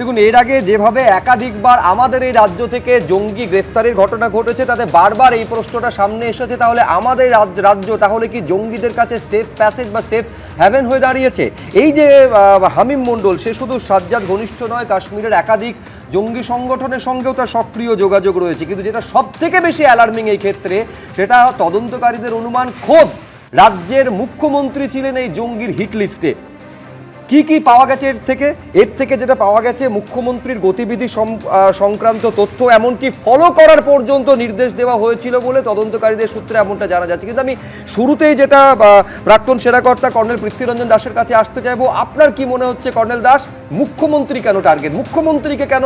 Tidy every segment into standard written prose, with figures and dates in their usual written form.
দেখুন, এর আগে যেভাবে একাধিকবার আমাদের এই রাজ্য থেকে জঙ্গি গ্রেফতারের ঘটনা ঘটেছে, তাতে বারবার এই প্রশ্নটা সামনে এসেছে, তাহলে আমাদের রাজ্য তাহলে কি জঙ্গিদের কাছে সেফ প্যাসেজ বা সেফ হ্যাভেন হয়ে দাঁড়িয়েছে? এই যে হামিম মণ্ডল, সে শুধু সাজ্জাদ ঘনিষ্ঠ নয়, কাশ্মীরের একাধিক জঙ্গি সংগঠনের সঙ্গেও তার সক্রিয় যোগাযোগ রয়েছে। কিন্তু যেটা সব থেকে বেশি অ্যালার্মিং এই ক্ষেত্রে, সেটা তদন্তকারীদের অনুমান খোদ রাজ্যের মুখ্যমন্ত্রী ছিলেন এই জঙ্গির হিট লিস্টে। কি কি পাওয়া গেছে এর থেকে যেটা পাওয়া গেছে, মুখ্যমন্ত্রীর গতিবিধি সংক্রান্ত তথ্য এমনকি ফলো করার পর্যন্ত নির্দেশ দেওয়া হয়েছিল বলে তদন্তকারীদের সূত্রে এমনটা জানা যাচ্ছে। কিন্তু আমি শুরুতেই যেটা প্রাক্তন সেনাকর্তা কর্নেল পৃথ্বীরঞ্জন দাসের কাছে আসতে চাইবো, আপনার কি মনে হচ্ছে কর্নেল দাস, মুখ্যমন্ত্রী কেন টার্গেট? মুখ্যমন্ত্রীকে কেন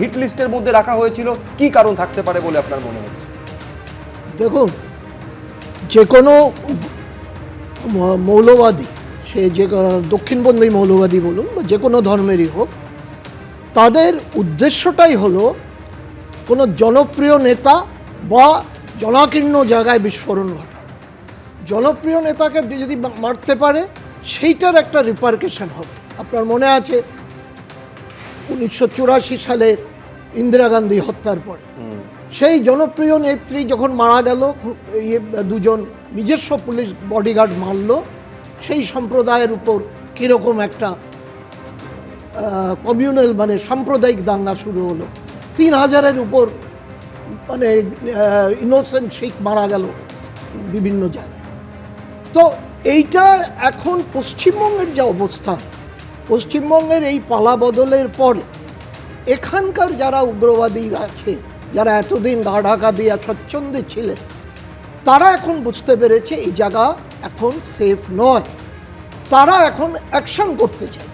হিট লিস্টের মধ্যে রাখা হয়েছিল? কি কারণ থাকতে পারে বলে আপনার মনে হচ্ছে? দেখুন, যে কোনো মৌলবাদী, সে যে দক্ষিণপন্থী মৌলবাদী বলুন বা যে কোনো ধর্মেরই হোক, তাদের উদ্দেশ্যটাই হলো কোনো জনপ্রিয় নেতা বা জনাকীর্ণ জায়গায় বিস্ফোরণ ঘটা। জনপ্রিয় নেতাকে যদি মারতে পারে, সেইটার একটা রিপারকেশন হবে। আপনার মনে আছে 1984 সালের ইন্দিরা গান্ধী হত্যার পরে সেই জনপ্রিয় নেত্রী যখন মারা গেল, দুজন নিজস্ব পুলিশ বডিগার্ড মারল, সেই সম্প্রদায়ের উপর কীরকম একটা কমিউনাল মানে সাম্প্রদায়িক দাঙ্গা শুরু হলো। 3000-এর উপর মানে ইনোসেন্ট শিখ মারা গেল বিভিন্ন জায়গায়। তো এইটা এখন পশ্চিমবঙ্গের যে অবস্থা, পশ্চিমবঙ্গের এই পালা বদলের পরে এখানকার যারা উগ্রবাদীরা আছে, যারা এতদিন গা ঢাকা দিয়ে স্বচ্ছন্দে ছিলেন, তারা এখন বুঝতে পেরেছে এই জায়গা এখন সেফ নয়। তারা এখন অ্যাকশন করতে চায়।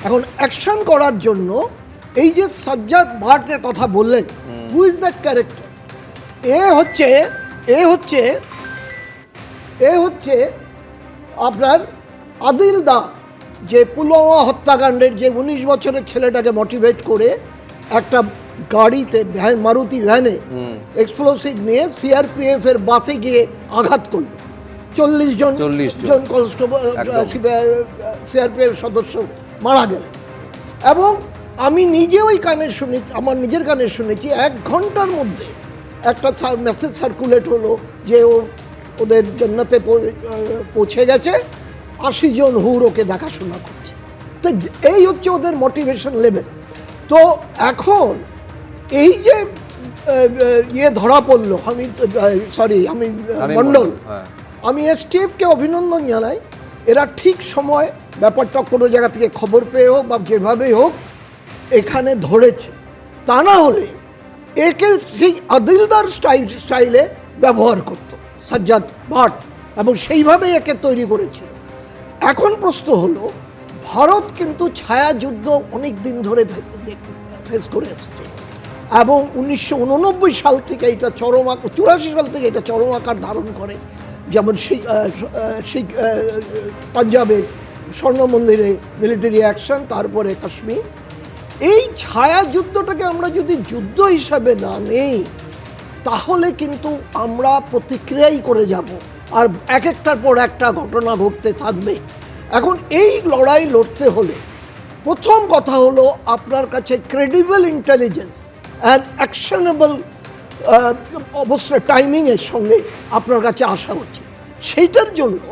এখন অ্যাকশন করার জন্য এই যে সাজ্জাদ ভাটের কথা বললেন, হু ইজ দ্যাট ক্যারেক্টার? এ হচ্ছে আপনার আদিল দা, যে পুলওয়ামা হত্যাকাণ্ডের যে 19 বছরের ছেলেটাকে মোটিভেট করে একটা গাড়িতে মারুতি ভ্যানে এক্সপ্লোসিভ নিয়ে সিআরপিএফ এর বাসে গিয়ে আঘাত করল। 40 জন কনস্টেবল সিআরপিএফ সদস্য মারা গেলেন। এবং আমি নিজে ওই কানে শুনি, আমার নিজের কানে শুনেছি, 1 ঘন্টার মধ্যে একটা মেসেজ সার্কুলেট হলো যে ওদের জান্নাতে পৌঁছে গেছে, 80 জন হুর ওকে দেখাশোনা করছে। তো এই হচ্ছে ওদের মোটিভেশন লেভেল। তো এখন এই যে ধরা পড়লো, আমি মণ্ডল, আমি এসটিএফকে অভিনন্দন জানাই। এরা ঠিক সময় ব্যাপারটা কোনো জায়গা থেকে খবর পেয়ে হোক বা যেভাবেই হোক এখানে ধরেছে। তা না হলে একে সেই আদিলদার স্টাইলে ব্যবহার করত সাজ্জাদ ভাট, এবং সেইভাবেই একে তৈরি করেছে। এখন প্রশ্ন হলো, ভারত কিন্তু ছায়াযুদ্ধ অনেক দিন ধরে ফেস করে এসছে, এবং 1989 সাল থেকে এটা 84 সাল থেকে এটা চরম আকার ধারণ করে। যেমন সেই পাঞ্জাবে স্বর্ণ মন্দিরে মিলিটারি অ্যাকশন, তারপরে কাশ্মীর। এই ছায়াযুদ্ধটাকে আমরা যদি যুদ্ধ হিসাবে না নেই, তাহলে কিন্তু আমরা প্রতিক্রিয়াই করে যাব, আর এক একটার পর একটা ঘটনা ঘটতে থাকবে। এখন এই লড়াই লড়তে হলে প্রথম কথা হলো আপনার কাছে ক্রেডিবল ইন্টেলিজেন্স অ্যান্ড অ্যাকশনেবল অবস্থা টাইমিংয়ের সঙ্গে আপনার কাছে আসা উচিত। সেইটার জন্য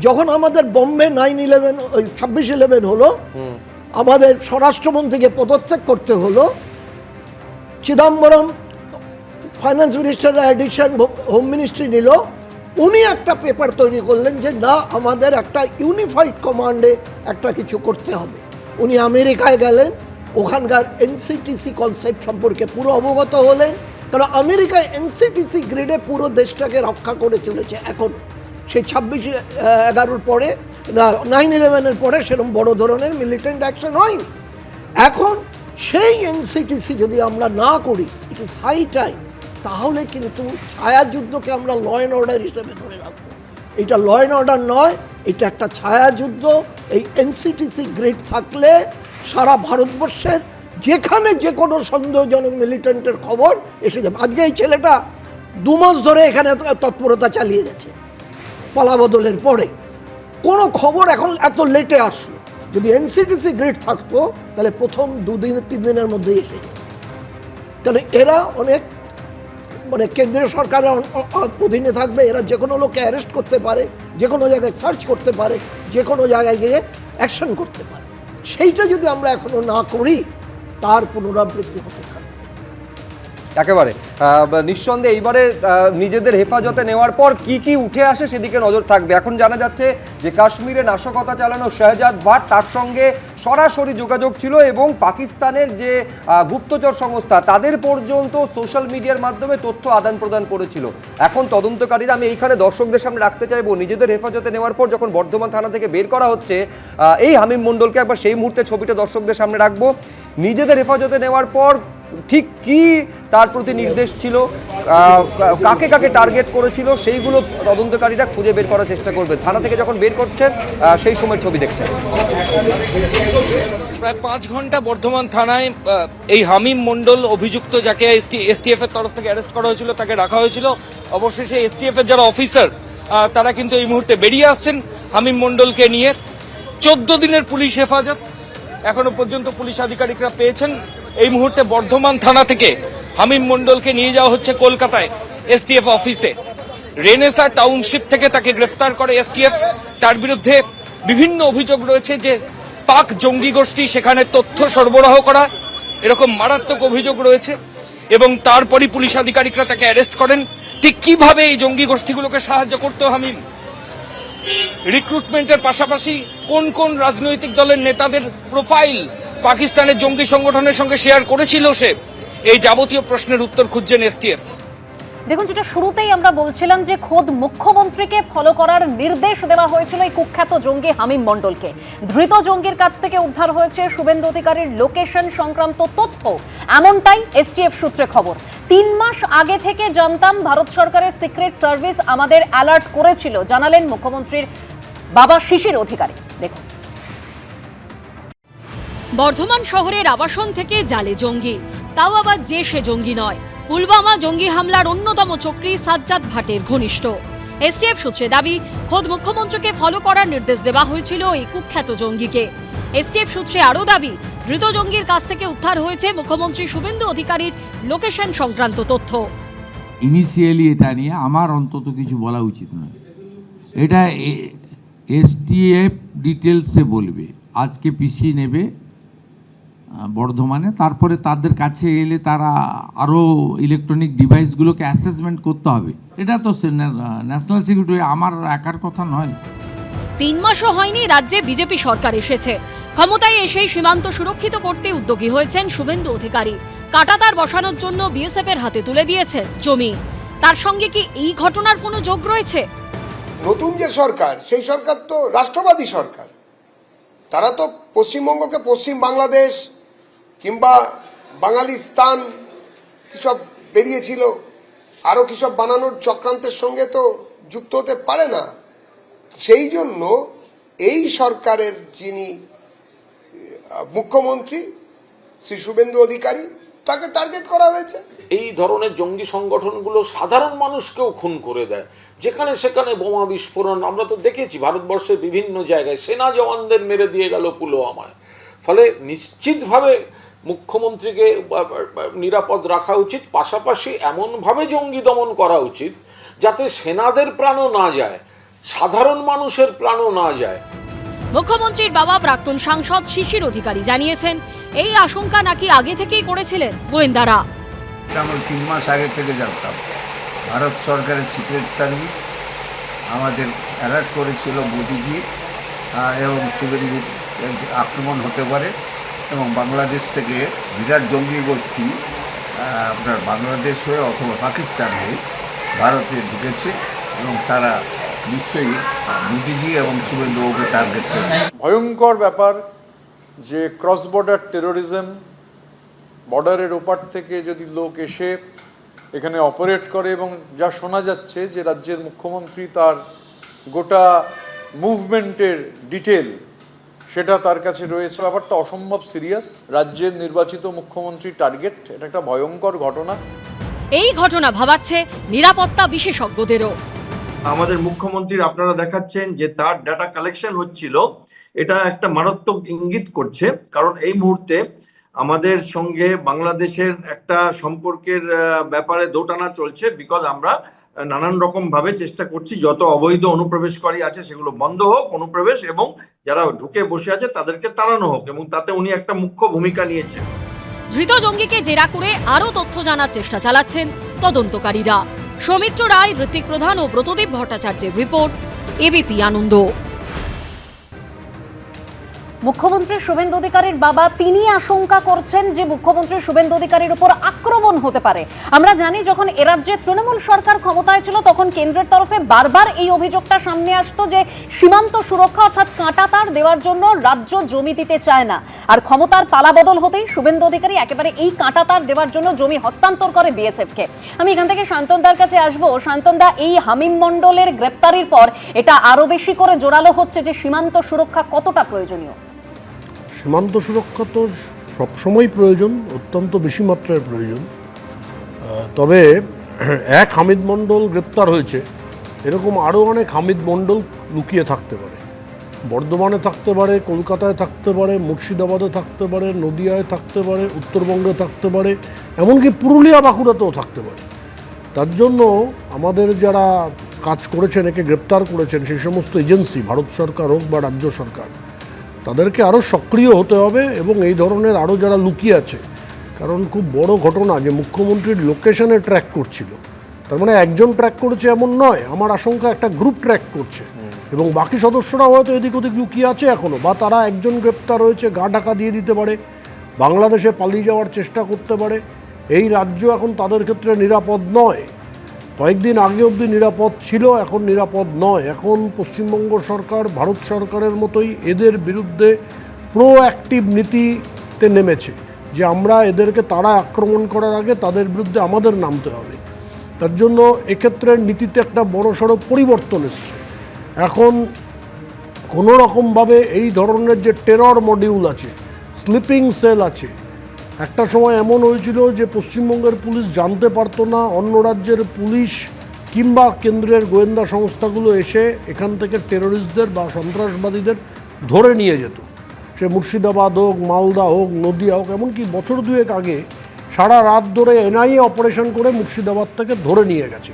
যখন আমাদের বম্বে 26/11 হলো, আমাদের স্বরাষ্ট্রমন্ত্রীকে পদত্যাগ করতে হলো, Chidambaram finance minister addition home ministry নিল। উনি একটা পেপার তৈরি করলেন যে না, আমাদের একটা ইউনিফাইড কমান্ডে একটা কিছু করতে হবে। উনি আমেরিকায় গেলেন, ওখানকার এনসিটিসি কনসেপ্ট সম্পর্কে পুরো অবগত হলেন, কারণ আমেরিকায় এনসিটিসি গ্রেডে পুরো দেশটাকে রক্ষা করে চলেছে। এখন সেই 26/11 পরে, 9/11 পরে সেরকম বড় ধরনের মিলিটেন্ট অ্যাকশন হয়নি। এখন সেই এনসিটিসি যদি আমরা না করি, ইট ইজ হাই টাইম, তাহলে কিন্তু ছায়াযুদ্ধকে আমরা ল অ্যান্ড অর্ডার হিসেবে ধরে রাখবো। এটা ল অ্যান্ড অর্ডার নয়, এটা একটা ছায়াযুদ্ধ। এই এনসিটিসি গ্রেড থাকলে সারা ভারতবর্ষের যেখানে যে কোনো সন্দেহজনক মিলিটেন্টের খবর এসে যাবে। আজকে এই ছেলেটা 2 মাস ধরে এখানে তৎপরতা চালিয়ে গেছে পালাবদলের পরে, কোনো খবর এখন এত লেটে আসলো। যদি এনসিটিসি গ্রিড থাকতো তাহলে প্রথম 2-3 দিনের মধ্যেই এসে যেত। কারণ এরা অনেক মানে কেন্দ্রীয় সরকারের অধীনে থাকবে, এরা যে কোনো লোককে অ্যারেস্ট করতে পারে, যে কোনো জায়গায় সার্চ করতে পারে, যে কোনো জায়গায় গিয়ে অ্যাকশন করতে পারে। সেইটা যদি আমরা এখনো না করি তার পুনরাবৃত্তি হতে থাকবে। একেবারে নিঃসন্দেহে এইবারে নিজেদের হেফাজতে নেওয়ার পর কি কি উঠে আসে সেদিকে নজর থাকবে। এখন জানা যাচ্ছে যে কাশ্মীরে নাশকতা চালানো শাহজাদ ভাট, তার সঙ্গে সরাসরি যোগাযোগ ছিল এবং পাকিস্তানের যে গুপ্তচর সংস্থা তাদের পর্যন্ত সোশ্যাল মিডিয়ার মাধ্যমে তথ্য আদান প্রদান করেছিল। এখন তদন্তকারীরা, আমি এইখানে দর্শকদের সামনে রাখতে চাইবো, নিজেদের হেফাজতে নেওয়ার পর যখন বর্ধমান থানা থেকে বের করা হচ্ছে এই হামিম মণ্ডলকে, একবার সেই মুহূর্তে ছবিটা দর্শকদের সামনে রাখবো। নিজেদের হেফাজতে নেওয়ার পর ঠিক কি তার প্রতি নির্দেশ ছিল, কাকে কাকে টার্গেট করেছিল, সেইগুলো তদন্তকারীরা খুঁজে বের করার চেষ্টা করবে। থানা থেকে যখন বের করছেন সেই সময় ছবি দেখছেন। প্রায় 5 ঘন্টা বর্ধমান থানায় এই হামিম মণ্ডল অভিযুক্ত, যাকে এসটিএফ এর তরফ থেকে অ্যারেস্ট করা হয়েছিল, তাকে রাখা হয়েছিল। অবশেষে এসটিএফ এর যারা অফিসার তারা কিন্তু এই মুহূর্তে বেরিয়ে আসছেন হামিম মণ্ডলকে নিয়ে। 14 দিনের পুলিশ হেফাজত এখনো পর্যন্ত পুলিশ আধিকারিকরা পেয়েছেন। এই মুহূর্তে বর্ধমান থানা থেকে হামিম মণ্ডলকে নিয়ে যাওয়া হচ্ছে কলকাতায় এসটিএফ অফিসে। রেনেসা টাউনশিপ থেকে তাকে গ্রেফতার করে এসটিএফ। তার বিরুদ্ধে বিভিন্ন অভিযোগ রয়েছে যে পাক জঙ্গি গোষ্ঠী সেখানে তথ্য সরবরাহ করা, এরকম মারাত্মক অভিযোগ রয়েছে। এবং তারপরই পুলিশ আধিকারিকরা তাকে অ্যারেস্ট করেন। ঠিক কিভাবে এই জঙ্গি গোষ্ঠীগুলোকে সাহায্য করতো হামিম, রিক্রুটমেন্টের পাশাপাশি কোন কোন রাজনৈতিক দলের নেতাদের প্রোফাইল পাকিস্তানের জঙ্গি সংগঠনের সঙ্গে শেয়ার করেছিল সে, এই যাবতীয় প্রশ্নের উত্তর খুঁজছেন এসটিএফ। দেখুন, যেটা শুরুতেই আমরা বলছিলাম যে খোদ মুখ্যমন্ত্রীকে ফলো করার নির্দেশ দেওয়া হয়েছিল এই কুখ্যাত জঙ্গি হামিম মণ্ডলকে। ধৃত জঙ্গির কাছ থেকে উদ্ধার হয়েছে শুভেন্দু অধিকারীর লোকেশন সংক্রান্ত তথ্য, এমনটাই এসটিএফ সূত্রে খবর। 3 মাস আগে থেকে জানতাম, ভারত সরকারের সিক্রেট সার্ভিস আমাদের অ্যালার্ট করেছিল, জানালেন মুখ্যমন্ত্রীর বাবা শিশির অধিকারী। দেখুন, বর্ধমান শহরের আবাসন থেকে জালে জঙ্গি, তাও আবার যে সে জঙ্গি নয়, পুলওয়ামা জঙ্গি হামলার অন্যতম চক্রী সাজ্জাদ ভাটের ঘনিষ্ঠ। এসটিএফ সূত্রে দাবি, খোদ মুখ্যমন্ত্রীকে ফলো করার নির্দেশ দেওয়া হয়েছিল এই কুখ্যাত জঙ্গিকে। এসটিএফ সূত্রে আরও দাবি, ধৃত জঙ্গির কাছ থেকে উদ্ধার হয়েছে মুখ্যমন্ত্রী শুভেন্দু অধিকারীর লোকেশন সংক্রান্ত তথ্য। ইনিশিয়ালি এটা নিয়ে আমার অন্তত কিছু বলা উচিত নয়, এটা এসটিএফ ডিটেলসে বলবে। আজকে পিসি নেবে বর্ধমানে, তারপরে তাদের কাছে এলে তারা আরও ইলেকট্রনিক ডিভাইসগুলোকে অ্যাসেসমেন্ট করতে হবে। এটা তো ন্যাশনাল সিকিউরিটি, আমার একার কথা নয়। 3 মাসও হয়নি রাজ্যে বিজেপি সরকার এসেছে। ক্ষমতায় এসেই সীমান্ত সুরক্ষিত করতে উদ্যোগী হয়েছেন শুভেন্দু অধিকারী। কাঁটাতার বসানোর জন্য বিএসএফ এর হাতে তুলে দিয়েছেন জমি। তার সঙ্গে কি এই ঘটনার কোনো যোগ রয়েছে? নতুন যে সরকার, সেই সরকার তো রাষ্ট্রবাদী সরকার। তারা তো পশ্চিমবঙ্গকে পশ্চিম বাংলাদেশ কিংবা বাঙালিস্তান কিসব বেরিয়েছিল, আরও কিসব বানানোর চক্রান্তের সঙ্গে তো যুক্ত হতে পারে না। সেই জন্য এই সরকারের যিনি মুখ্যমন্ত্রী শ্রী শুভেন্দু অধিকারী, তাকে টার্গেট করা হয়েছে। এই ধরনের জঙ্গি সংগঠনগুলো সাধারণ মানুষকেও খুন করে দেয়, যেখানে সেখানে বোমা বিস্ফোরণ আমরা তো দেখেছি ভারতবর্ষের বিভিন্ন জায়গায়। সেনা জওয়ানদের মেরে দিয়ে গেল পুলওয়ামায়। ফলে নিশ্চিতভাবে মুখ্যমন্ত্রীকে নিরাপদ রাখা উচিত, পাশাপাশি এমনভাবে জঙ্গি দমন করা উচিত যাতে সেনাদের প্রাণও না যায়, সাধারণ মানুষের প্রাণও না যায়। মুখ্যমন্ত্রীর বাবা প্রাক্তন সাংসদ শিশির অধিকারী জানিয়েছেন, এই আশঙ্কা নাকি আগে থেকেই করেছিলেন গোয়েন্দারা। আমরা 3 মাস আগে থেকে জানতাম, ভারত সরকারের সিক্রেট সার্ভিস আমাদের অ্যালার্ট করেছিল মোদিজি এবং শুভেন্দুর আক্রমণ হতে পারে এবং বাংলাদেশ থেকে বিরাট জঙ্গি গোষ্ঠী আপনার বাংলাদেশ হয়ে অথবা পাকিস্তান হয়ে ভারতে ঢুকেছে এবং তারা নিশ্চয়ই মোদিজি এবং শুভেন্দুকে টার্গেট করেছে। ভয়ঙ্কর ব্যাপার যে ক্রস বর্ডার টেরোরিজম, বর্ডারের ওপার থেকে যদি লোক এসে এখানে অপারেট করে, এবং যা শোনা যাচ্ছে যে রাজ্যের মুখ্যমন্ত্রী তার গোটা মুভমেন্টের ডিটেল সেটা তার কাছে রয়েছে। ব্যাপারটা অসম্ভব সিরিয়াস। রাজ্যের নির্বাচিত মুখ্যমন্ত্রী টার্গেট, এটা একটা ভয়ঙ্কর ঘটনা। এই ঘটনা ভাবাচ্ছে নিরাপত্তা বিশেষজ্ঞদেরও। আমাদের মুখ্যমন্ত্রীর আপনারা দেখাচ্ছেন যে তার ডাটা কালেকশন হচ্ছিল এটা একটা মারাত্মক ইঙ্গিত করছে, কারণ এই মুহূর্তে আমাদের সঙ্গে বাংলাদেশের একটা সম্পর্কের ব্যাপারে দোটানা চলছে, বিকজ আমরা নানান রকম ভাবে চেষ্টা করছি যত অবৈধ অনুপ্রবেশকারী আছে সেগুলো বন্ধ হোক অনুপ্রবেশ, এবং যারা ঢুকে বসে আছে তাদেরকে তাড়ানো হোক, এবং তাতে উনি একটা মুখ্য ভূমিকা নিয়েছেন। ধৃত জঙ্গিকে জেরা করে আরও তথ্য জানার চেষ্টা চালাচ্ছেন তদন্তকারীরা। সৌমিত্র রায়, ঋত্বিক প্রধান ও ব্রতদীপ ভট্টাচার্যের রিপোর্ট, এবিপি আনন্দ। মুখ্যমন্ত্রী শুভেন্দু অধিকারীর বাবা তিনি আশঙ্কা করছেন যে মুখ্যমন্ত্রী শুভেন্দু অধিকারীর উপর আক্রমণ হতে পারে। আমরা জানি যখন এ রাজ্যে তৃণমূল সরকার ক্ষমতায় ছিল তখন কেন্দ্রের তরফে বারবার এই অভিযোগটা সামনে আসতো যে সীমান্ত সুরক্ষা অর্থাৎ কাঁটাতার দেওয়ার জন্য রাজ্য জমি দিতে চায় না, আর ক্ষমতার পালাবদল হতেই শুভেন্দু অধিকারী একেবারে এই কাঁটাতার দেওয়ার জন্য জমি হস্তান্তর করে বিএসএফকে। আমি এখান থেকে শান্তনদার কাছে আসবো। শান্তনদা, এই হামিম মণ্ডলের গ্রেপ্তারির পর এটা আরো বেশি করে জোরালো হচ্ছে যে সীমান্ত সুরক্ষা কতটা প্রয়োজনীয়। সীমান্ত সুরক্ষা তো সবসময় প্রয়োজন, অত্যন্ত বেশি মাত্রায় প্রয়োজন। তবে এক হামিদ মণ্ডল গ্রেপ্তার হয়েছে, এরকম আরও অনেক হামিদ মণ্ডল লুকিয়ে থাকতে পারে। বর্ধমানে থাকতে পারে, কলকাতায় থাকতে পারে, মুর্শিদাবাদে থাকতে পারে, নদিয়ায় থাকতে পারে, উত্তরবঙ্গে থাকতে পারে, এমনকি পুরুলিয়া বাঁকুড়াতেও থাকতে পারে। তার জন্য আমাদের যারা কাজ করেছেন, একে গ্রেপ্তার করেছেন, সেই সমস্ত এজেন্সি, ভারত সরকার হোক বা রাজ্য সরকার, তাদেরকে আরও সক্রিয় হতে হবে, এবং এই ধরনের আরও যারা লুকিয়ে আছে, কারণ খুব বড় ঘটনা যে মুখ্যমন্ত্রীর লোকেশনে ট্র্যাক করছিল, তার মানে একজন ট্র্যাক করেছে এমন নয়, আমার আশঙ্কা একটা গ্রুপ ট্র্যাক করছে, এবং বাকি সদস্যরা হয়তো এদিক ওদিক লুকিয়ে আছে এখনও, বা তারা একজন গ্রেপ্তার হয়েছে গা ঢাকা দিয়ে দিতে পারে, বাংলাদেশে পালিয়ে যাওয়ার চেষ্টা করতে পারে। এই রাজ্য এখন তাদের ক্ষেত্রে নিরাপদ নয়। কয়েকদিন আগে অবধি নিরাপদ ছিল, এখন নিরাপদ নয়। এখন পশ্চিমবঙ্গ সরকার ভারত সরকারের মতোই এদের বিরুদ্ধে প্রোঅ্যাক্টিভ নীতিতে নেমেছে, যে আমরা এদেরকে তারা আক্রমণ করার আগে তাদের বিরুদ্ধে আমাদের নামতে হবে। তার জন্য এক্ষেত্রে নীতিতে একটা বড়সড় পরিবর্তন এসছে। এখন কোনো রকমভাবে এই ধরনের যে টেরর মডিউল আছে, স্লিপিং সেল আছে, একটা সময় এমন হয়েছিল যে পশ্চিমবঙ্গের পুলিশ জানতে পারতো না, অন্য রাজ্যের পুলিশ কিংবা কেন্দ্রের গোয়েন্দা সংস্থাগুলো এসে এখান থেকে টেররিস্টদের বা সন্ত্রাসবাদীদের ধরে নিয়ে যেত। সে মুর্শিদাবাদ হোক, মালদা হোক, নদিয়া হোক, এমনকি বছর দুয়েক আগে সারা রাত ধরে এনআইএ অপারেশন করে মুর্শিদাবাদ থেকে ধরে নিয়ে গেছে।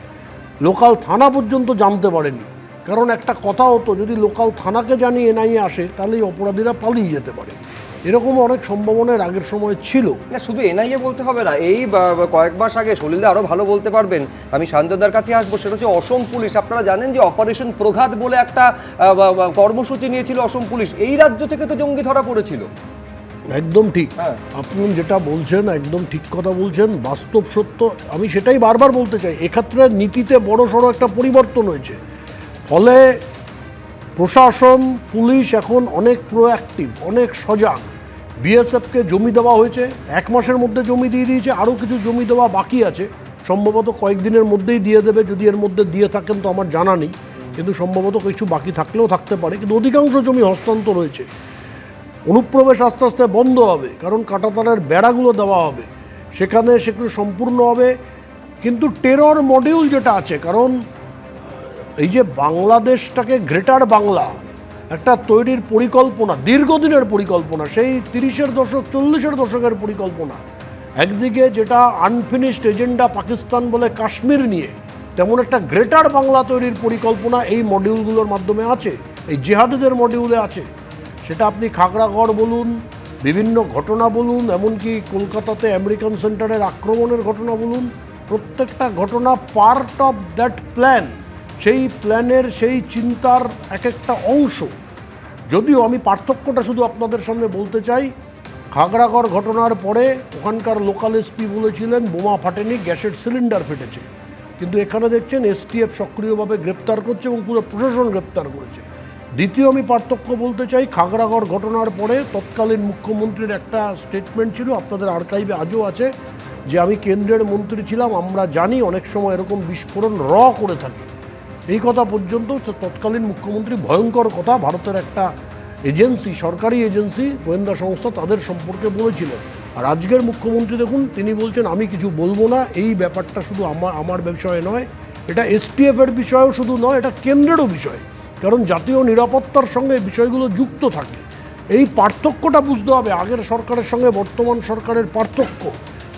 লোকাল থানা পর্যন্ত জানতে পারেনি, কারণ একটা কথা হতো, যদি লোকাল থানাকে জানিয়ে এনআইএ আসে তাহলে এই অপরাধীরা পালিয়ে যেতে পারে। এরকম অনেক সম্ভাবনার আগের সময় ছিল। না, শুধু এনআইএ বলতে হবে না, এই কয়েক মাস আগে সলিলদা আরও ভালো বলতে পারবেন, আমি শান্তদার কাছে আসবো, সেটা হচ্ছে অসম পুলিশ। আপনারা জানেন যে অপারেশন প্রঘাত বলে একটা কর্মসূচি নিয়েছিল অসম পুলিশ, এই রাজ্য থেকে তো জঙ্গি ধরা পড়েছিল। একদম ঠিক, আপনি যেটা বলছেন একদম ঠিক কথা বলছেন, বাস্তব সত্য। আমি সেটাই বারবার বলতে চাই, এক্ষেত্রে নীতিতে বড় সড়ো একটা পরিবর্তন হয়েছে, ফলে প্রশাসন, পুলিশ এখন অনেক প্রোঅ্যাক্টিভ, অনেক সজাগ। বিএসএফকে জমি দেওয়া হয়েছে, 1 মাসের মধ্যে জমি দিয়ে দিয়েছে, আরও কিছু জমি দেওয়া বাকি আছে, সম্ভবত কয়েকদিনের মধ্যেই দিয়ে দেবে, যদি এর মধ্যে দিয়ে থাকেন তো আমার জানা নেই, কিন্তু সম্ভবত কিছু বাকি থাকলেও থাকতে পারে, কিন্তু অধিকাংশ জমি হস্তান্তর হয়েছে। অনুপ্রবেশ আস্তে আস্তে বন্ধ হবে, কারণ কাঁটাতারের বেড়াগুলো দেওয়া হবে, সেখানে সেগুলো সম্পূর্ণ হবে। কিন্তু টেরর মডিউল যেটা আছে, কারণ এই যে বাংলাদেশটাকে গ্রেটার বাংলা একটা তৈরির পরিকল্পনা, দীর্ঘদিনের পরিকল্পনা, সেই 30-এর দশক 40-এর দশকের পরিকল্পনা, একদিকে যেটা আনফিনিশড এজেন্ডা পাকিস্তান বলে কাশ্মীর নিয়ে, তেমন একটা গ্রেটার বাংলা তৈরির পরিকল্পনা এই মডিউলগুলোর মাধ্যমে আছে, এই জেহাদিদের মডিউলে আছে। সেটা আপনি খাগড়াগড় বলুন, বিভিন্ন ঘটনা বলুন, এমনকি কলকাতাতে আমেরিকান সেন্টারের আক্রমণের ঘটনা বলুন, প্রত্যেকটা ঘটনা পার্ট অফ দ্যাট প্ল্যান, সেই প্ল্যানের, সেই চিন্তার এক একটা অংশ। যদিও আমি পার্থক্যটা শুধু আপনাদের সামনে বলতে চাই, খাগড়াগড় ঘটনার পরে ওখানকার লোকাল এসপি বলেছিলেন বোমা ফাটেনি, গ্যাসের সিলিন্ডার ফেটেছে, কিন্তু এখানে দেখছেন এসটিএফ সক্রিয়ভাবে গ্রেপ্তার করছে এবং পুরো প্রশাসন গ্রেপ্তার করেছে। দ্বিতীয় আমি পার্থক্য বলতে চাই, খাগড়াগড় ঘটনার পরে তৎকালীন মুখ্যমন্ত্রীর একটা স্টেটমেন্ট ছিল, আপনাদের আর্কাইভে আজও আছে, যে আমি কেন্দ্রের মন্ত্রী ছিলাম, আমরা জানি অনেক সময় এরকম বিস্ফোরণ করে থাকে। এই কথা পর্যন্ত তৎকালীন মুখ্যমন্ত্রী ভয়ঙ্কর কথা ভারতের একটা এজেন্সি, সরকারি এজেন্সি, গোয়েন্দা সংস্থা, তাদের সম্পর্কে বলেছিলেন। আর আজকের মুখ্যমন্ত্রী দেখুন, তিনি বলছেন আমি কিছু বলবো না। এই ব্যাপারটা শুধু আমার বিষয়ে নয়, এটা এসটিএফের বিষয়েও শুধু নয়, এটা কেন্দ্রেরও বিষয়। কারণ জাতীয় নিরাপত্তার সঙ্গে এই বিষয়গুলো যুক্ত থাকে। এই পার্থক্যটা বুঝতে হবে, আগের সরকারের সঙ্গে বর্তমান সরকারের পার্থক্য।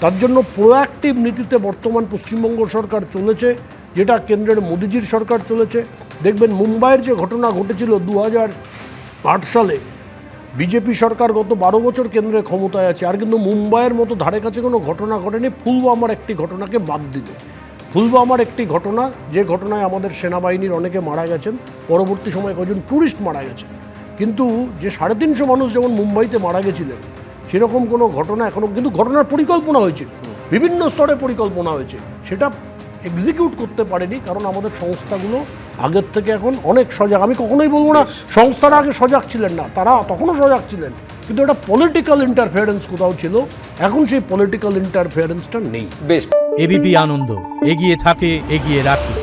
তার জন্য প্রোঅ্যাক্টিভ নীতিতে বর্তমান পশ্চিমবঙ্গ সরকার চলেছে, যেটা কেন্দ্রের মোদিজির সরকার চলেছে। দেখবেন মুম্বাইয়ের যে ঘটনা ঘটেছিল 2008 সালে, বিজেপি সরকার গত 12 বছর কেন্দ্রে ক্ষমতায় আছে, আর কিন্তু মুম্বাইয়ের মতো ধারে কাছে কোনো ঘটনা ঘটেনি, পুলওয়ামার একটি ঘটনাকে বাদ দিলে। পুলওয়ামার একটি ঘটনা, যে ঘটনায় আমাদের সেনাবাহিনীর অনেকে মারা গেছেন, পরবর্তী সময়ে কজন ট্যুরিস্ট মারা গেছেন, কিন্তু যে 350 মানুষ যেমন মুম্বাইতে মারা গেছিলেন সেরকম কোনো ঘটনা এখনও, কিন্তু ঘটনার পরিকল্পনা হয়েছিল, বিভিন্ন স্তরে পরিকল্পনা হয়েছে, সেটা এক্সিকিউট করতে পারেনি, কারণ আমাদের সংস্থাগুলো আগের থেকে এখন অনেক সজাগ। আমি কখনোই বলবো না সংস্থারা আগে সজাগ ছিলেন না, তারা তখনও সজাগ ছিলেন, কিন্তু এটা পলিটিক্যাল ইন্টারফেয়ারেন্স কোথাও ছিল, এখন সেই পলিটিক্যাল ইন্টারফেয়ারেন্সটা নেই। বেশ, এবিপি আনন্দ, এগিয়ে থাকে, এগিয়ে রাখে।